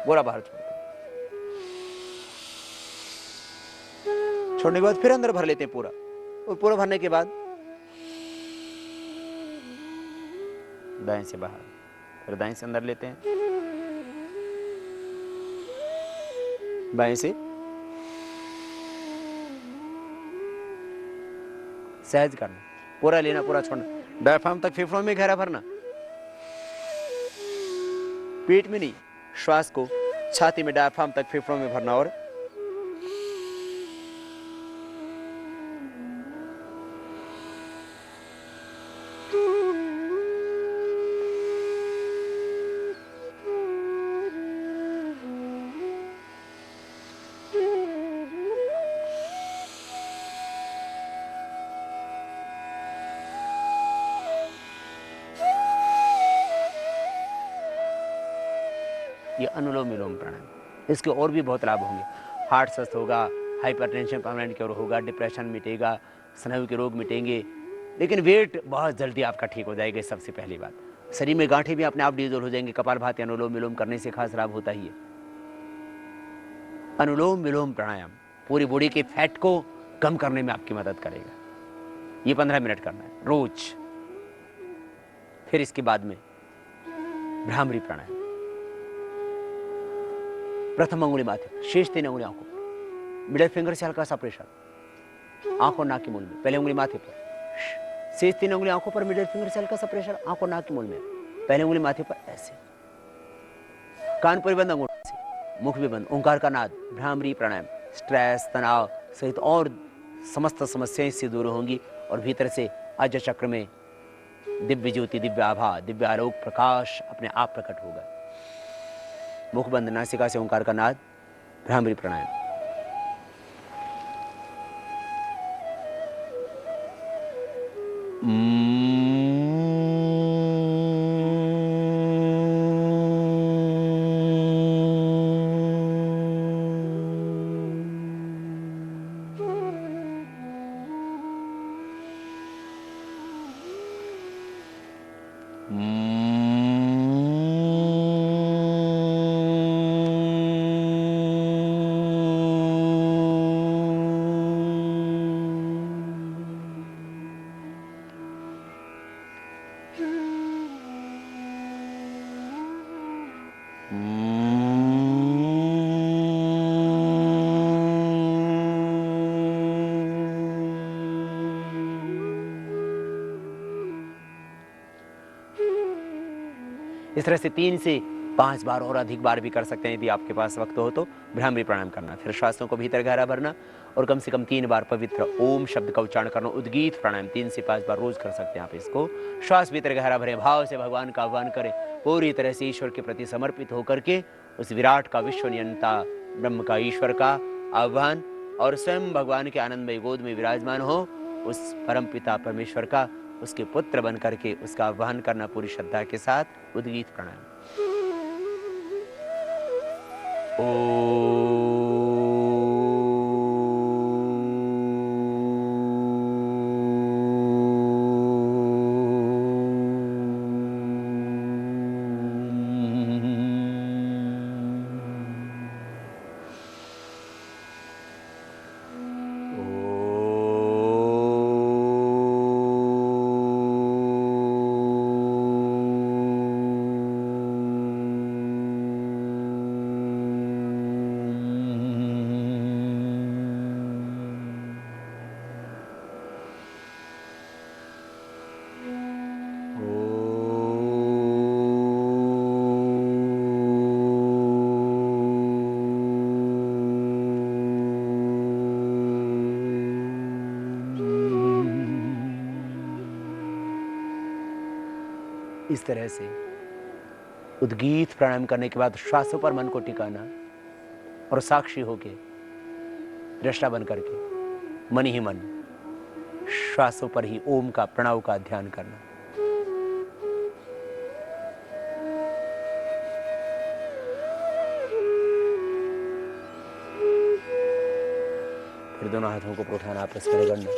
पूरा बाहर छोड़ते हैं। छोड़ने के बाद फिर अंदर भर लेते हैं पूरा, और पूरा भरने के बाद दाएं से बाहर, फिर दाएं से अंदर लेते हैं, बाएं से सहज करना, पूरा लेना पूरा छोड़ना, डायफ्राम तक फेफड़ों में गहरा भरना, पेट में नहीं, श्वास को छाती में डायफ्राम तक फेफड़ों में भरना। और ये अनुलोम विलोम प्राणायाम, इसके और भी बहुत लाभ होंगे। हार्ट स्वस्थ होगा, हाइपरटेंशन परमानेंट क्योर होगा, डिप्रेशन मिटेगा, स्नायु के रोग मिटेंगे, लेकिन वेट बहुत जल्दी आपका ठीक हो जाएगा। सबसे पहली बात, शरीर में गांठें भी अपने आप डिजोल्व हो जाएंगे। कपालभाति अनुलोम विलोम करने से खास लाभ होता ही है। अनुलोम विलोम प्राणायाम पूरी बॉडी के फैट को कम करने में आपकी मदद करेगा। ये 15 मिनट करना है रोज। फिर इसके बाद में भ्रामरी प्राणायाम, प्रथम अंगुली माथे, शेष 3 अंगुली आंखों पर, मिडिल फिंगर से हल्का सा प्रेशर आंख और नाक के मूल में, पहले उंगली माथे पर, शेष 3 अंगुली आंखों पर, मिडिल फिंगर से हल्का सा प्रेशर आंख और नाक के मूल में, पहले उंगली माथे पर, ऐसे कान पर बंद, अंगूठे से, मुख भी बंद, ओंकार का नाद। भ्रामरी प्राणायाम स्ट्रेस, तनाव सहित और समस्त समस्याएं इससे दूर होंगी और भीतर से आज चक्र में दिव्य ज्योति, दिव्य आभा, दिव्य आलोक प्रकाश अपने आप प्रकट होगा। मुख बंद, नासिका से ओंकार का नाद, भ्रामरी प्राणायाम। इस तरह से 3 से 5 बार और अधिक बार भी कर सकते हैं यदि आपके पास वक्त हो तो भ्रामरी प्राणायाम करना। फिर श्वासों को भीतर गहरा भरना और कम से कम 3 बार पवित्र ओम शब्द का उच्चारण करना। उद्गीत प्राणायाम 3 से 5 बार रोज कर सकते हैं आप इसको। श्वास भीतर गहरा भरें, भाव से भगवान का आह्वान करें, पूरी तरह से ईश्वर के प्रति समर्पित होकर के उस विराट का, विश्व नियंता ब्रह्म का, ईश्वर का आह्वान और स्वयं भगवान के आनंदमय गोद में विराजमान हो उस परम पिता परमेश्वर का, उसके पुत्र बन करके उसका आह्वान करना पूरी श्रद्धा के साथ। उद्गीत प्राणायाम। इस तरह से उद्गीत प्राणायाम करने के बाद श्वासों पर मन को टिकाना और साक्षी होके दृष्टा बन करके मन ही मन श्वासों पर ही ओम का, प्रणव का ध्यान करना। फिर दोनों हाथों को उठाना, आपस में रगड़ना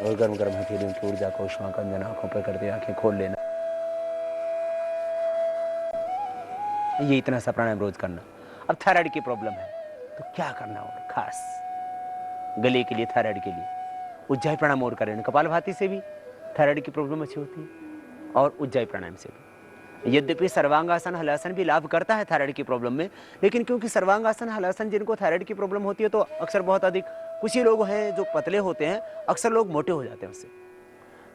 और गर्म गर्म हथेलियों की ऊर्जा को उष्मा का अंजन आंखों पर करते आंखें खोल लेना। ये इतना सा प्राणायाम रोज करना। अब थायराइड की प्रॉब्लम है तो क्या करना होगा? खास गले के लिए, थायराइड के लिए उज्जाई प्राणायाम और करें। कपालभाति से भी थायराइड की प्रॉब्लम अच्छी होती है और उज्जाई प्राणायाम से भी। यद्यपि सर्वांगासन हलासन भी लाभ करता है थायराइड की प्रॉब्लम में, लेकिन क्योंकि सर्वांगासन हलासन जिनको थायराइड की प्रॉब्लम होती है तो अक्सर बहुत अधिक, कुछ ही लोग हैं जो पतले होते हैं, अक्सर लोग मोटे हो जाते हैं उससे।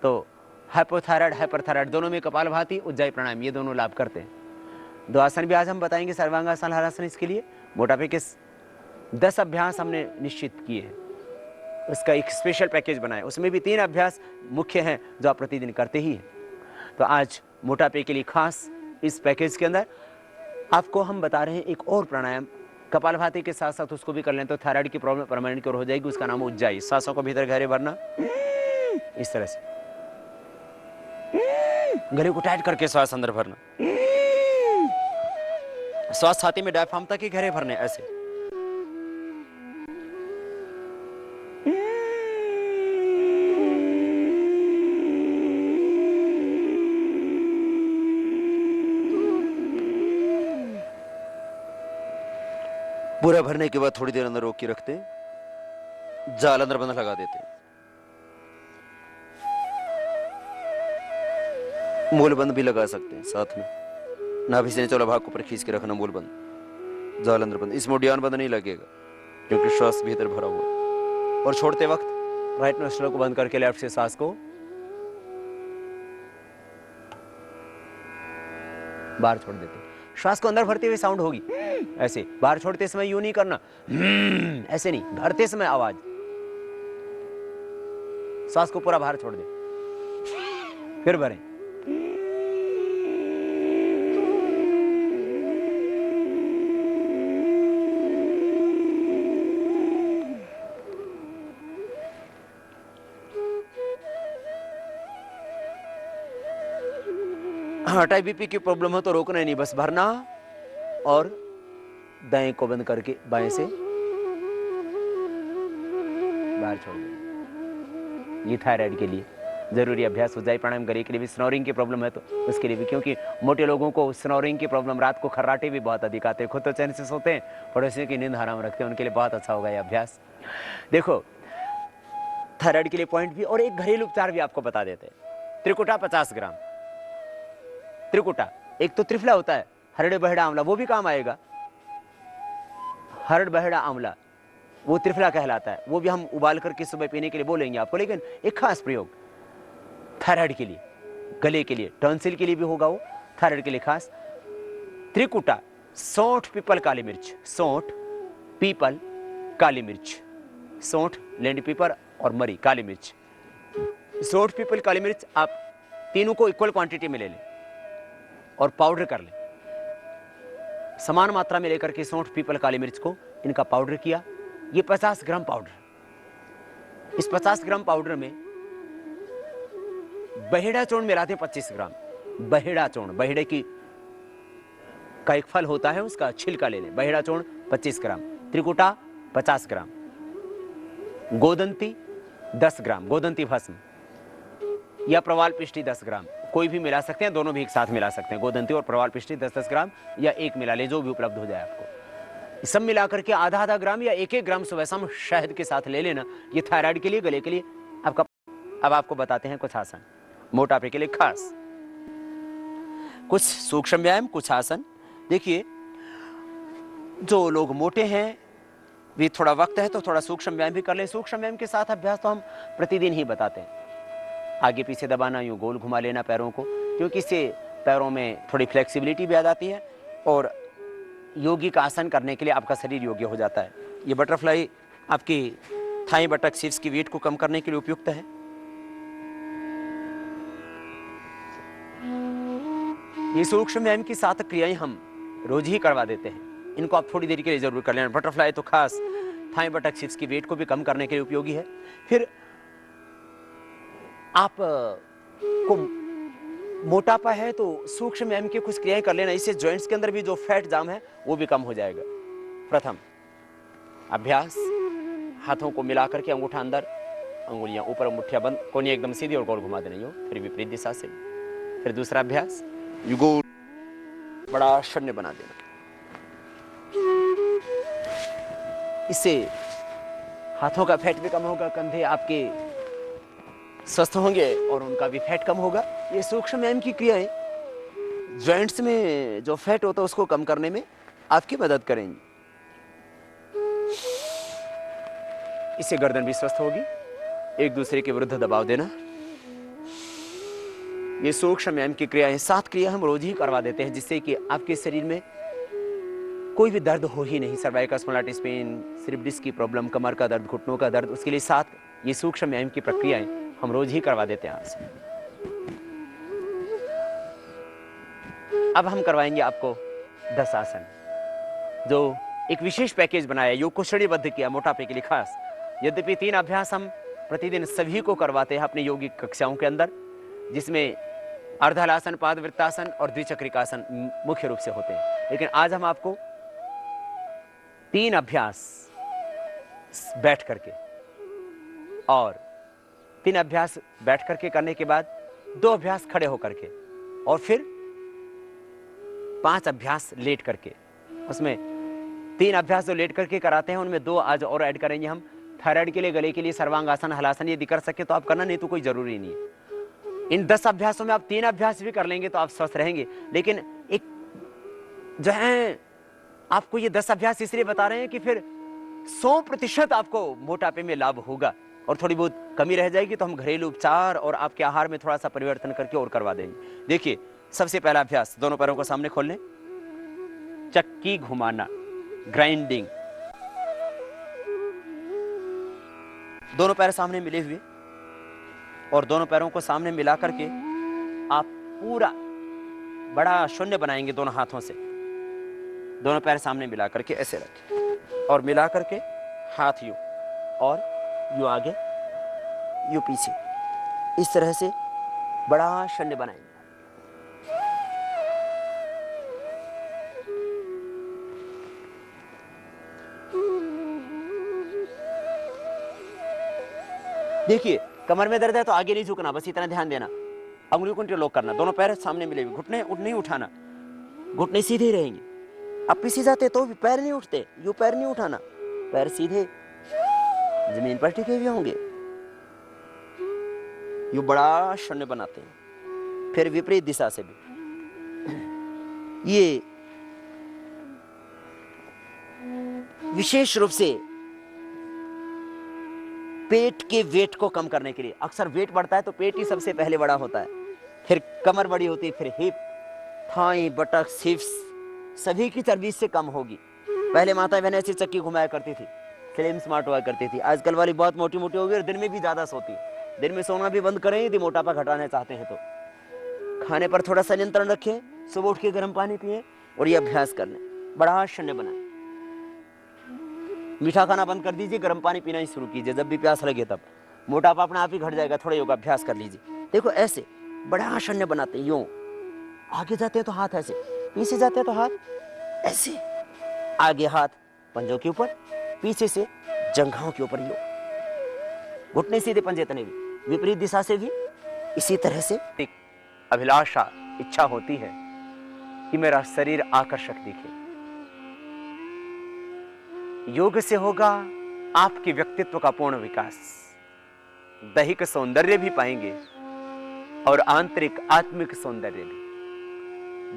तो हाइपोथायराइड, हाइपरथायराइड दोनों में कपालभाति, उज्जाई प्राणायाम ये दोनों लाभ करते हैं। दो आसन भी आज हम बताएंगे सर्वांगासन हलासन। इसके लिए मोटापे के 10 अभ्यास हमने निश्चित किए हैं, उसका एक स्पेशल पैकेज बनाया, उसमें भी 3 अभ्यास मुख्य हैं जो आप प्रतिदिन करते ही हैं। तो आज मोटापे के लिए खास इस पैकेज के अंदर आपको हम बता रहे हैं एक और प्राणायाम, कपालभाति के साथ साथ उसको भी कर लें तो थायराइड की प्रॉब्लम परमानेंट क्योर हो जाएगी। उसका नाम है उज्जाई। सांसों को भीतर गहरे भरना, इस तरह से गले को टाइट करके श्वास अंदर भरना, श्वास छाती में डायफ्राम तक ही गहरे भरने, ऐसे। पूरा भरने के बाद थोड़ी देर अंदर रोक के रखते हैं, जाल अंदर बंद लगा देते हैं। मूल बंद भी लगा सकते हैं साथ में, नाभि से निचला भाग को ऊपर खींच के रखना, मूल बंद, जाल अंदर बंद। इसमें उड्डयन बंद नहीं लगेगा क्योंकि श्वास भीतर भरा हुआ है। और छोड़ते वक्त राइट नोस्ट्रल को बंद करके लेफ्ट से सांस को बाहर छोड़ देते हैं। श्वास को अंदर भरते हुए साउंड होगी ऐसे, बाहर छोड़ते समय यूं नहीं करना, ऐसे नहीं, भरते समय आवाज। श्वास को पूरा बाहर छोड़ दे, फिर भरें। हाँ, टाइप बीपी की प्रॉब्लम हो तो रोकना ही नहीं, बस भरना और दाएं को बंद करके बाएं से बाहर छोड़ देना। ये थायराइड के लिए जरूरी अभ्यास। उज्जाई प्राणायाम गले के लिए भी, स्नोरिंग की प्रॉब्लम है तो उसके लिए भी, क्योंकि मोटे लोगों को स्नोरिंग की प्रॉब्लम, रात को खर्राटे भी बहुत अधिक आते हैं, खुद तो चैन से सोते हैं, पड़ोसियों की नींद हराम रखते हैं, उनके लिए बहुत अच्छा होगा ये अभ्यास। देखो थायराइड के लिए पॉइंट भी और एक घरेलू उपचार भी आपको बता देते हैं। त्रिकुटा 50 ग्राम, त्रिकुटा, एक तो त्रिफला होता है हरड़ बहेड़ा आंवला, वो भी काम आएगा। हरड़ बहेड़ा आंवला वो त्रिफला कहलाता है, वो भी हम उबाल करके सुबह पीने के लिए बोलेंगे आपको। लेकिन एक खास प्रयोग थायराइड के लिए, गले के लिए, टॉन्सिल के लिए भी होगा वो, थायराइड के लिए खास। त्रिकुटा, सौंठ, पीपल, काली मिर्च, सौंठ, पीपल, काली मिर्च, सौंठ, लैंड पीपर और मरी, काली मिर्च। सौंठ, पीपल, काली मिर्च आप तीनों को इक्वल क्वांटिटी में ले लें और पाउडर कर लें, समान मात्रा में लेकर के सौंठ, पीपल, काली मिर्च को इनका पाउडर किया। ये 50 ग्राम पाउडर, इस 50 ग्राम पाउडर में बहेड़ा चूर्ण मिलाते हैं 25 ग्राम। बहेड़ा चूर्ण, बहेड़े की का एक फल होता है, उसका छिलका ले लें, बहेड़ा चूर्ण 25 ग्राम, त्रिकुटा 50 ग्राम, गोदंती 10 ग्राम, गोदंती भस्म या प्रवाल पिष्टी 10 ग्राम, कोई भी मिला सकते हैं, दोनों भी एक साथ मिला सकते हैं, गोदंती और प्रवाल पिष्टी 10-10 ग्राम या एक मिला ले, जो भी उपलब्ध हो जाए आपको। सब मिलाकर के आधा-आधा ग्राम या 1-1 ग्राम सुबह शाम शहद के साथ ले लेना। ये थायराइड के लिए, गले के लिए आपका। अब आपको बताते हैं कुछ आसन मोटापे के लिए खास, कुछ सूक्ष्म व्यायाम, कुछ आसन। देखिए जो लोग मोटे हैं भी थोड़ा वक्त है तो थोड़ा सूक्ष्म व्यायाम भी कर लें। सूक्ष्म व्यायाम के साथ अभ्यास तो हम प्रतिदिन ही बताते हैं। आगे पीछे दबाना, यूं गोल घुमा लेना पैरों को, क्योंकि इससे पैरों में थोड़ी फ्लेक्सिबिलिटी भी आ जाती है और योगी का आसन करने के लिए आपका शरीर योग्य हो जाता है। ये बटरफ्लाई आपकी थाई बटक शीर्ष की वेट को कम करने के लिए उपयुक्त है। ये सूक्ष्म व्यायाम की 7 क्रियाएं हम रोज ही करवा देते हैं, इनको आप थोड़ी देर के लिए जरूर कर लेना। बटरफ्लाई तो खास थाई बटक शीर्ष की वेट को भी कम करने के लिए उपयोगी है। फिर आप को मोटापा है तो सूक्ष्म व्यायाम की कुछ क्रियाएं कर लेना, इससे जॉइंट्स के अंदर भी जो फैट जाम है वो भी कम हो जाएगा। प्रथम अभ्यास, हाथों को मिला करके अंगूठा अंदर, अंगुलियां ऊपर, मुट्ठियां बंद, कोनियां एकदम सीधी और गोल घुमा देना, यो फिर विपरीत दिशा से। फिर दूसरा अभ्यास, गोल बड़ा शून्य बना देना। इससे हाथों का फैट भी कम होगा, कंधे आपके स्वस्थ होंगे और उनका भी फैट कम होगा। ये सूक्ष्म व्यायाम की क्रियाएं जॉइंट्स में जो फैट होता है उसको कम करने में आपकी मदद करेंगी। इससे गर्दन भी स्वस्थ होगी। एक दूसरे के विरुद्ध दबाव देना, ये सूक्ष्म व्यायाम की क्रियाएं 7 क्रिया हम रोज ही करवा देते हैं, जिससे कि आपके शरीर में कोई भी दर्द हो ही नहीं। सर्वाइकल स्पॉन्डिलाइटिस पेन, सिर्फ डिस्क की प्रॉब्लम, कमर का दर्द, घुटनों का दर्द, उसके लिए 7 ये सूक्ष्म व्यायाम की प्रक्रियाएं हम रोज ही करवा देते हैं आपसे। अब हम करवाएंगे आपको 10 आसन, जो एक विशेष पैकेज बनाया, योग को श्रेणीबद्ध किया मोटापे के लिए खास। यद्यपि 3 अभ्यास हम प्रतिदिन सभी को करवाते हैं अपने योगिक कक्षाओं के अंदर, जिसमें अर्धहलासन, पादवृत्तासन और द्विचक्रिकासन मुख्य रूप से होते हैं, लेकिन आज हम आपको 3 अभ्यास बैठ करके और 3 अभ्यास बैठ करके करने के बाद 2 अभ्यास खड़े होकर के और फिर 5 अभ्यास लेट करके। उसमें 3 अभ्यास जो लेट करके कराते हैं उनमें 2 आज और ऐड करेंगे हम। थायराइड के लिए, गले के लिए सर्वांगासन, हलासन यदि कर सके तो आप करना, नहीं तो कोई जरूरी नहीं है। इन 10 अभ्यासों में आप 3 अभ्यास भी कर लेंगे तो आप स्वस्थ रहेंगे। लेकिन एक जो है आपको ये 10 अभ्यास इसलिए बता रहे हैं कि फिर 100% आपको मोटापे में लाभ होगा और थोड़ी बहुत कमी रह जाएगी तो हम घरेलू उपचार और आपके आहार में थोड़ा सा परिवर्तन करके और करवा देंगे। देखिए, सबसे पहला अभ्यास, दोनों पैरों को सामने खोल लें, चक्की घुमाना, ग्राइंडिंग। दोनों पैर सामने मिले हुए और दोनों पैरों को सामने मिला करके आप पूरा बड़ा शून्य बनाएंगे दोनों हाथों से। दोनों पैर सामने मिला करके ऐसे रखें और मिला करके हाथ यूं और यूं आगे, यूं पीछे, इस तरह से बड़ा शून्य बनाएंगे। देखिए, कमर में दर्द है तो आगे नहीं झुकना, बस इतना ध्यान देना। अंगुलियों को इंटरलॉक करना, दोनों पैर सामने मिले हुए, घुटने नहीं उठाना, घुटने सीधे ही रहेंगे। अब पीछे जाते तो भी पैर नहीं उठते, यूं पैर नहीं उठाना, पैर सीधे जमीन पर टिके हुए होंगे। यूं बड़ा शून्य बनाते हैं। फिर विपरीत दिशा से भी ये विशेष रूप से पेट के वेट को कम करने के लिए। अक्सर वेट बढ़ता है तो पेट ही सबसे पहले बड़ा होता है, फिर कमर बड़ी होती है, फिर हिप, थाई, बटक, हिप्स, सभी की चर्बी से कम होगी। पहले माता बहनें ऐसी चक्की घुमाया करती थी, स्लिम स्मार्ट हुआ करती थी। आजकल वाली बहुत मोटी मोटी हो गई और दिन में भी ज्यादा सोती है। दिन में सोना भी बंद करें यदि मोटापा घटाना चाहते हैं तो। खाने पर थोड़ा सा नियंत्रण रखें, सुबह उठ के गर्म पानी पिए और ये अभ्यास कर लें। बड़ा शून्य बनाए। मीठा खाना बंद कर दीजिए, गर्म पानी पीना ही शुरू कीजिए जब भी प्यास लगे तब। मोटापा अपने आप ही घट जाएगा। थोड़ा योगाभ्यास कर लीजिए। देखो, ऐसे बड़ा शून्य बनाते हैं। यूं आगे जाते हैं तो हाथ ऐसे, पीछे जाते हैं तो हाथ ऐसे, आगे हाथ पंजों के ऊपर, पीछे से जंघाओं के ऊपर। यूं घुटने सीधे, पंजे तने भी, विपरीत दिशा से भी इसी तरह से। एक अभिलाषा, इच्छा होती है कि मेरा शरीर आकर्षक दिखे। योग से होगा आपके व्यक्तित्व का पूर्ण विकास, दैहिक सौंदर्य भी पाएंगे और आंतरिक आत्मिक सौंदर्य भी।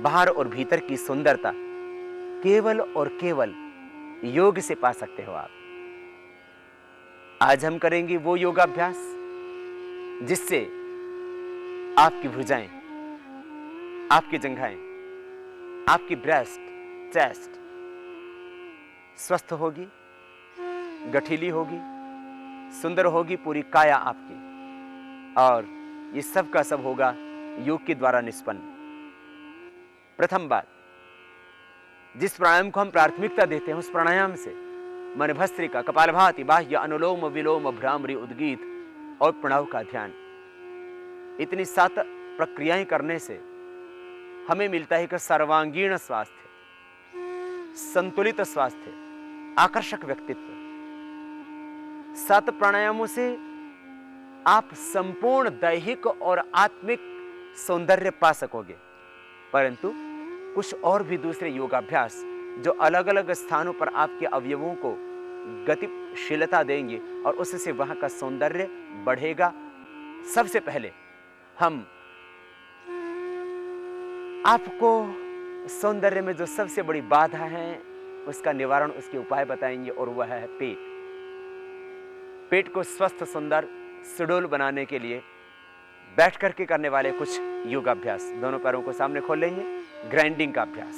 बाहर और भीतर की सुंदरता केवल और केवल योग से पा सकते हो आप। आज हम करेंगे वो योगाभ्यास जिससे आपकी भुजाएं, आपकी जंघाएं, आपकी ब्रेस्ट, चेस्ट स्वस्थ होगी, गठीली होगी, सुंदर होगी पूरी काया आपकी। और ये सब का सब होगा योग के द्वारा निष्पन्न। प्रथम बात, जिस प्राणायाम को हम प्राथमिकता देते हैं उस प्राणायाम से मन भस्त्रिका, कपालभाति, बाह्य, अनुलोम विलोम, भ्रामरी, उद्गीत और प्रणव का ध्यान, इतनी 7 प्रक्रियाएं करने से हमें मिलता है कि सर्वांगीण स्वास्थ्य, संतुलित स्वास्थ्य, आकर्षक व्यक्तित्व। 7 प्राणायामों से आप संपूर्ण दैहिक और आत्मिक सौंदर्य पा सकोगे। परंतु कुछ और भी दूसरे योगाभ्यास जो अलग अलग स्थानों पर आपके अवयवों को गतिशीलता देंगे और उससे वहां का सौंदर्य बढ़ेगा। सबसे पहले हम आपको सौंदर्य में जो सबसे बड़ी बाधा है उसका निवारण, उसके उपाय बताएंगे और वह है पेट। पेट को स्वस्थ, सुंदर, सुडौल बनाने के लिए बैठ करके करने वाले कुछ योगाभ्यास। दोनों पैरों को सामने खोल लेंगे, ग्राइंडिंग का अभ्यास।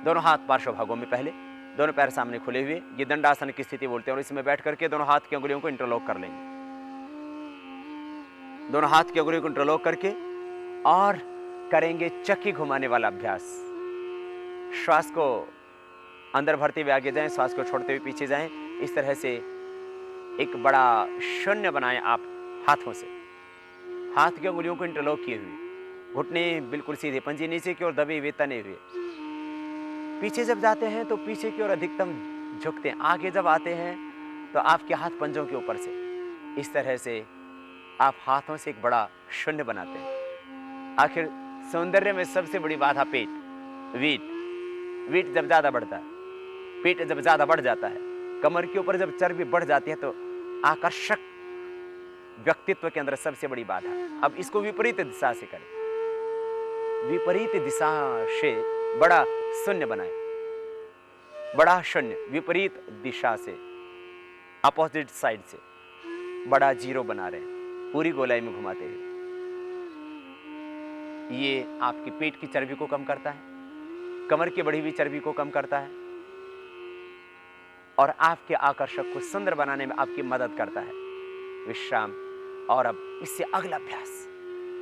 दोनों हाथ पार्श्व भागों में, पहले दोनों पैर सामने खुले हुए, ये दंडासन की स्थिति बोलते हैं। और इसमें बैठ करके दोनों हाथ की अंगुलियों को इंटरलॉक कर लेंगे। दोनों हाथ की अंगुलियों को इंटरलॉक करके और करेंगे चक्की घुमाने वाला अभ्यास। श्वास को अंदर भरते हुए आगे जाएं, श्वास को छोड़ते हुए पीछे जाएं। इस तरह से एक बड़ा शून्य बनाएं आप हाथों से। हाथ की अंगुलियों को इंटरलॉक किए हुए, घुटने बिल्कुल सीधे, पंजे नीचे की ओर दबे हुए, तने हुए। पीछे जब जाते हैं तो पीछे की ओर अधिकतम झुकते हैं। आगे जब आते हैं तो आपके हाथ पंजों के ऊपर से इस तरह से आप हाथों से एक बड़ा शून्य बनाते हैं। आखिर सौंदर्य में सबसे बड़ी बाधा पेट, वेट जब ज्यादा बढ़ता है, पेट जब ज्यादा बढ़ जाता है, कमर के ऊपर जब चर्बी बढ़ जाती है तो आकर्षक व्यक्तित्व के अंदर सबसे बड़ी बाधा। अब इसको विपरीत दिशा से करें। विपरीत दिशा से बड़ा शून्य बनाएं, बड़ा शून्य विपरीत दिशा से, अपोजिट साइड से बड़ा जीरो बना रहे हैं, पूरी गोलाई में घुमाते हुए। ये आपकी पेट की चर्बी को कम करता है, कमर की बढ़ी हुई चर्बी को कम करता है और आपके आकर्षक को सुंदर बनाने में आपकी मदद करता है। विश्राम। और अब इससे अगला अभ्यास,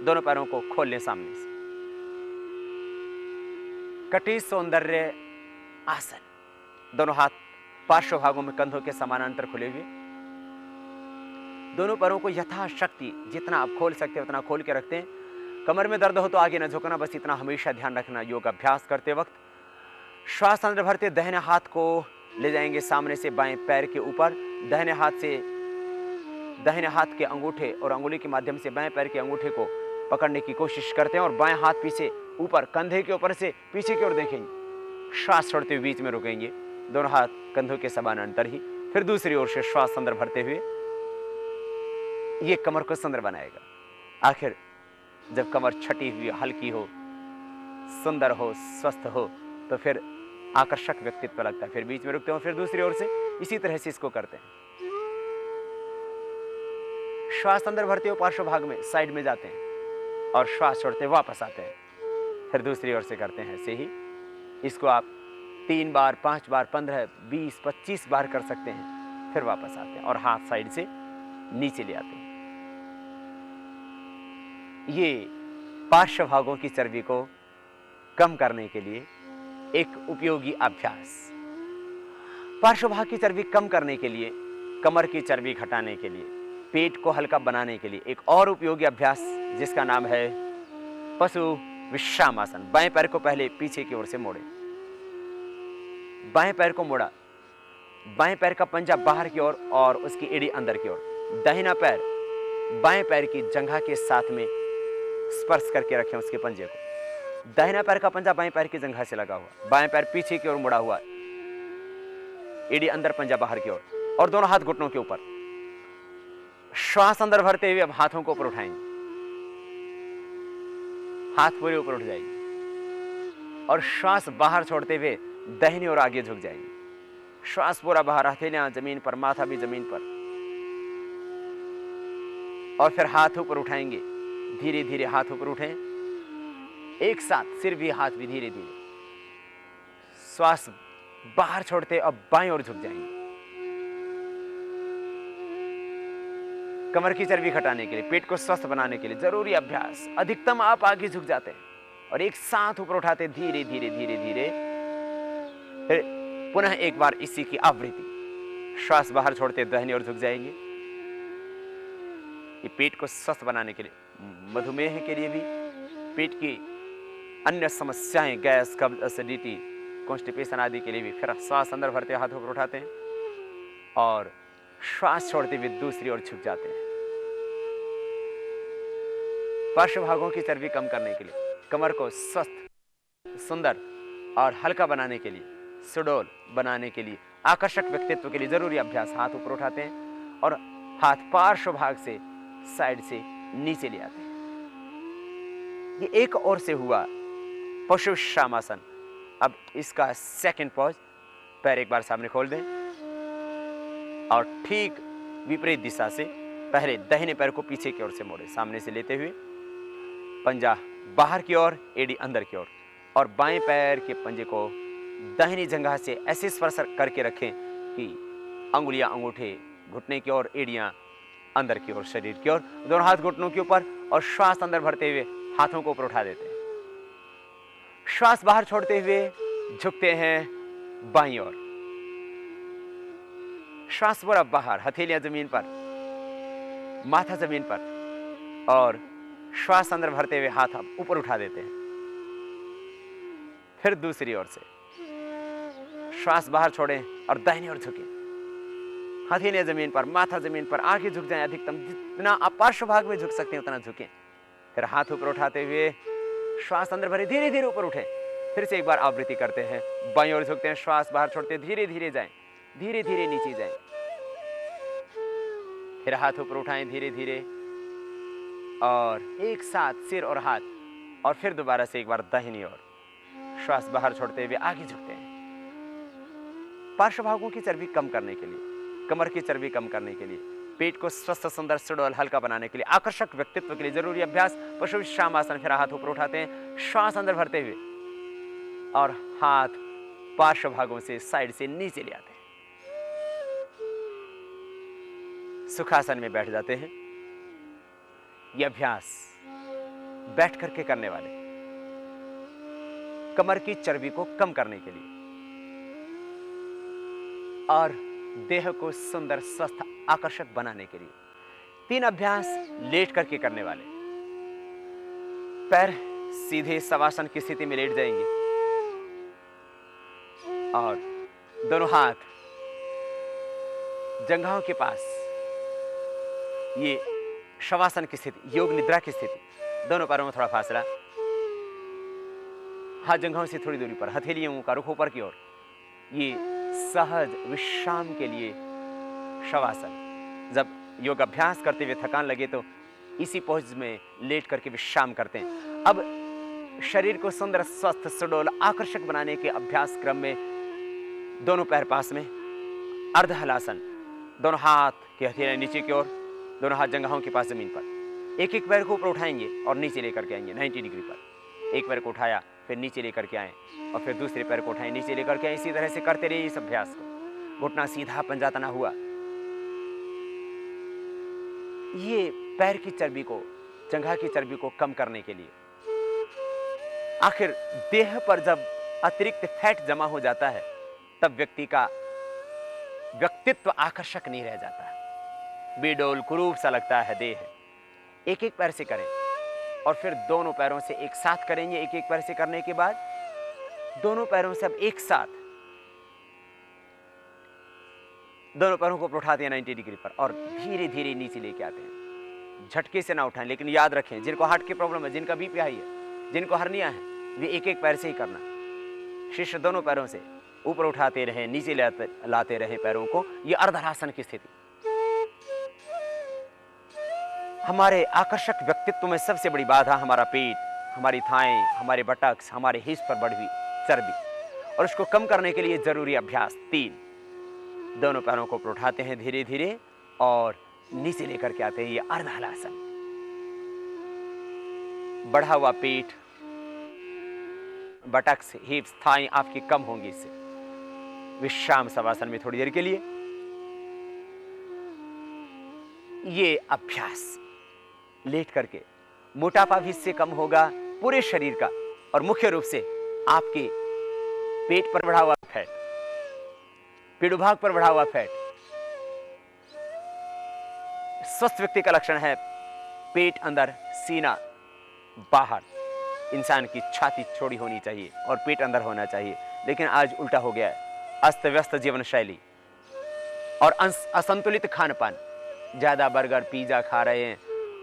दोनों पैरों को खोल लें सामने से। कटी सौंदर्य आसन। दोनों हाथ पार्श्व भागों में कंधों के समानांतर खुले हुए, दोनों पैरों को यथाशक्ति जितना आप खोल सकते हैं उतना खोल के रखते हैं। कमर में दर्द हो तो आगे न झुकना, बस इतना हमेशा ध्यान रखना। योग अभ्यास करते वक्त श्वास अंदर भरते दाहिने हाथ को ले जाएंगे सामने से बाएं पैर के ऊपर। दाहिने हाथ के अंगूठे और अंगुली के माध्यम से बाएं पैर के अंगूठे को पकड़ने की कोशिश करते हैं और बाएं हाथ पीछे ऊपर कंधे के ऊपर से पीछे की ओर देखेंगे। श्वास छोड़ते हुए बीच में रुकेंगे, दोनों हाथ कंधों के समानांतर ही। फिर दूसरी ओर से श्वास अंदर भरते हुए, ये कमर को सुंदर बनाएगा। आखिर जब कमर छटी हुई, हल्की हो, सुंदर हो, स्वस्थ हो तो फिर आकर्षक व्यक्तित्व लगता है। फिर बीच में रुकते हो, फिर दूसरी ओर से इसी तरह से इसको करते हैं। श्वास अंदर भरते हो, पार्श्व भाग में साइड में जाते हैं और श्वास छोड़ते वापस आते हैं। फिर दूसरी ओर से करते हैं। ऐसे ही इसको आप 3 बार, 5 बार, 15, 20, 25 बार कर सकते हैं। फिर वापस आते हैं और हाथ साइड से नीचे ले आते हैं। ये पार्श्व भागों की चर्बी को कम करने के लिए एक उपयोगी अभ्यास। पार्श्व भाग की चर्बी कम करने के लिए, कमर की चर्बी घटाने के लिए, पेट को हल्का बनाने के लिए एक और उपयोगी अभ्यास जिसका नाम है पशु विश्राम आसन। बाएं पैर को पहले पीछे की ओर से मोड़े, बाएं पैर को मोड़ा, बाएं पैर का पंजा बाहर की ओर और उसकी एड़ी अंदर की ओर। दाहिना पैर बाएं पैर की जंघा के साथ में स्पर्श करके रखें उसके पंजे को। दाहिना पैर का पंजा बाएं पैर की जंघा से लगा हुआ, बाएं पैर पीछे की ओर मुड़ा हुआ, एड़ी अंदर, पंजा बाहर की ओर, और दोनों हाथ घुटनों के ऊपर। श्वास अंदर भरते हुए अब हाथों को ऊपर उठाएंगे, हाथ पूरे ऊपर उठ जाएंगे और श्वास बाहर छोड़ते हुए दाहिनी ओर आगे झुक जाएंगे। श्वास पूरा बाहर, हथेलियां जमीन पर, माथा भी जमीन पर, और फिर हाथ ऊपर उठाएंगे। धीरे धीरे हाथ ऊपर उठें, एक साथ सिर भी हाथ भी धीरे धीरे। श्वास बाहर छोड़ते अब बाएं ओर झुक जाएंगे। कमर की चर्बी घटाने के लिए, पेट को स्वस्थ बनाने के लिए जरूरी अभ्यास। अधिकतम आप आगे झुक जाते हैं और एक साथ ऊपर उठाते, धीरे धीरे धीरे धीरे। फिर पुनः एक बार इसी की आवृत्ति। श्वास बाहर छोड़ते दाहिनी ओर झुक जाएंगे। ये पेट को स्वस्थ बनाने के लिए, मधुमेह के लिए भी, पेट की अन्य समस्याएं, गैस, कब्ज, एसिडिटी, कॉन्स्टिपेशन आदि के लिए भी। फिर श्वास अंदर भरते हाथ ऊपर उठाते हैं और श्वास छोड़ते हुए दूसरी ओर झुक जाते हैं। पार्श्व भागों की चर्बी कम करने के लिए, कमर को स्वस्थ, सुंदर और हल्का बनाने के लिए सुडौल बनाने के लिए, आकर्षक व्यक्तित्व के लिए जरूरी अभ्यास। हाथ ऊपर उठाते हैं और हाथ पार्श्व भाग से साइड से नीचे ले आते हैं। ये एक और से हुआ पशु विश्रामासन। अब इसका सेकंड पॉज, पैर एक बार सामने खोल दें और ठीक विपरीत दिशा से पहले दाहिने पैर को पीछे की ओर से मोड़े, सामने से लेते हुए पंजा बाहर की ओर, एड़ी अंदर की ओर, और बाएं पैर के पंजे को दाहिनी जंघा से ऐसे स्पर्श करके रखें कि अंगुलियां अंगूठे घुटने की ओर, एड़ियां अंदर की ओर, शरीर की ओर, दोनों हाथ घुटनों के ऊपर, और श्वास अंदर भरते हुए हाथों को ऊपर उठा देते हैं। श्वास बाहर छोड़ते हुए झुकते हैं बाईं ओर। श्वास पूरा बाहर, हथेलियां जमीन पर, माथा जमीन पर, और श्वास अंदर भरते हुए हाथ आप ऊपर उठा देते हैं। फिर दूसरी ओर से श्वास बाहर छोड़ें और दाहिनी ओर झुकें, हथेलियां जमीन पर, माथा जमीन पर, आंखें झुक जाएं अधिकतम, जितना आप पार्श्व भाग में झुक सकते हैं उतना झुकें। फिर हाथ ऊपर उठाते हुए श्वास अंदर भरे, धीरे धीरे ऊपर उठें। फिर से एक बार आवृत्ति करते हैं, बाईं ओर झुकते हैं, श्वास बाहर छोड़ते धीरे धीरे जाएं, धीरे धीरे नीचे जाएं। फिर हाथ ऊपर उठाएं धीरे धीरे, और एक साथ सिर और हाथ, और फिर दोबारा से एक बार दाहिनी ओर, श्वास बाहर छोड़ते हुए आगे झुकते हैं। पार्श्व भागों की चर्बी कम करने के लिए, कमर की चर्बी कम करने के लिए, पेट को स्वस्थ, सुंदर, सुडौल, हल्का बनाने के लिए, आकर्षक व्यक्तित्व के लिए जरूरी अभ्यास पशु विश्राम आसन। फिर हाथ ऊपर उठाते हैं, श्वास अंदर भरते हुए, और हाथ पार्श्व भागों से साइड से नीचे ले आते हैं। सुखासन में बैठ जाते हैं। यह अभ्यास बैठ करके करने वाले कमर की चर्बी को कम करने के लिए और देह को सुंदर, स्वस्थ, आकर्षक बनाने के लिए। 3 अभ्यास लेट करके करने वाले। पैर सीधे शवासन की स्थिति में लेट जाएंगे और दोनों हाथ जंघाओं के पास, ये शवासन की स्थिति, योग निद्रा की स्थिति। दोनों पैरों में थोड़ा फासला, हाथ जंघाओं से थोड़ी दूरी पर, हथेलियों का रुख ऊपर की ओर। ये सहज विश्राम के लिए शवासन। जब योग अभ्यास करते हुए थकान लगे तो इसी पोज में लेट करके विश्राम करते हैं। अब शरीर को सुंदर, स्वस्थ, सुडौल, आकर्षक बनाने के अभ्यास क्रम में दोनों पैर पास में, अर्ध हलासन। दोनों हाथ की हथेलियां नीचे की ओर, दोनों हाथ जंघाओं के पास जमीन पर। एक एक पैर को ऊपर उठाएंगे और नीचे लेकर के आएंगे 90 डिग्री पर। एक पैर को उठाया, फिर नीचे लेकर के आए, और फिर दूसरे पैर को उठाएं, नीचे लेकर के आए। इसी तरह से करते रहिए इस अभ्यास को। घुटना सीधा, पंजा तना हुआ। ये पैर की चर्बी को, जंघा की चर्बी को कम करने के लिए। आखिर देह पर जब अतिरिक्त फैट जमा हो जाता है तब व्यक्ति का व्यक्तित्व आकर्षक नहीं रह जाता, बेडोल, कुरूप सा लगता है देह। एक एक पैर से करें और फिर दोनों पैरों से एक साथ करेंगे। एक एक पैर से करने के बाद दोनों पैरों से अब एक साथ दोनों पैरों को उठाते हैं 90 डिग्री पर और धीरे धीरे नीचे लेके आते हैं। झटके से ना उठाएं, लेकिन याद रखें, जिनको हार्ट की प्रॉब्लम है, जिनका बीपी हाई है, जिनको हर्निया है, वे एक एक पैर से ही करना। शीर्ष दोनों पैरों से ऊपर उठाते रहें, नीचे लाते रहें पैरों को। ये अर्धरासन की स्थिति। हमारे आकर्षक व्यक्तित्व में सबसे बड़ी बाधा हमारा पेट, हमारी थाएं, हमारे बटक्स, हमारे हिप्स पर बढ़ी चर्बी, और उसको कम करने के लिए जरूरी अभ्यास 3। दोनों पैरों को उठाते हैं धीरे धीरे और नीचे लेकर के आते हैं। ये अर्धहलासन। बढ़ा हुआ पेट, बटक्स, हिप्स, थाएं आपकी कम होंगी इससे। विश्राम शवासन में थोड़ी देर के लिए ये अभ्यास लेट करके मोटापा भी इससे कम होगा पूरे शरीर का, और मुख्य रूप से आपके पेट पर बढ़ा हुआ फैट, पेड़ुभाग पर बढ़ा हुआ फैट। स्वस्थ व्यक्ति का लक्षण है पेट अंदर, सीना बाहर। इंसान की छाती चौड़ी होनी चाहिए और पेट अंदर होना चाहिए, लेकिन आज उल्टा हो गया है। अस्त व्यस्त जीवन शैली और असंतुलित खान पान, ज्यादा बर्गर, पिज्जा खा रहे हैं।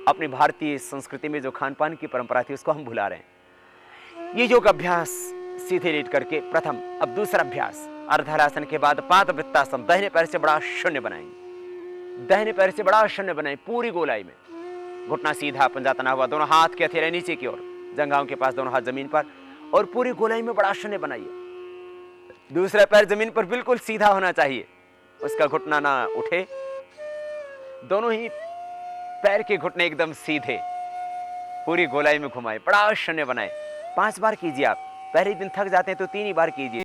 अपनी भारतीय संस्कृति में जो खान पान की परंपरा थी उसको हम भुला रहे हैं। ये योग अभ्यास सीधे लेट करके प्रथम। अब दूसरा अभ्यास, अर्धहलासन के बाद पादवृत्तासन, दाहिने पैर से बड़ा शून्य बनाएंगे, दाहिने पैर से बड़ा शून्य बनाएं पूरी गोलाई में, घुटना सीधा, पंजा तना हुआ, दोनों हाथ के हथेली नीचे की ओर, जंघाओं के पास, दोनों हाथ जमीन पर, और पूरी गोलाई में बड़ा शून्य बनाइए। दूसरा पैर जमीन पर बिल्कुल सीधा होना चाहिए, उसका घुटना ना उठे, दोनों ही पैर के घुटने एकदम सीधे, पूरी गोलाई में घुमाए, बड़ा शून्य बनाए। 5 बार कीजिए आप, पहले दिन थक जाते हैं तो 3 ही बार कीजिए।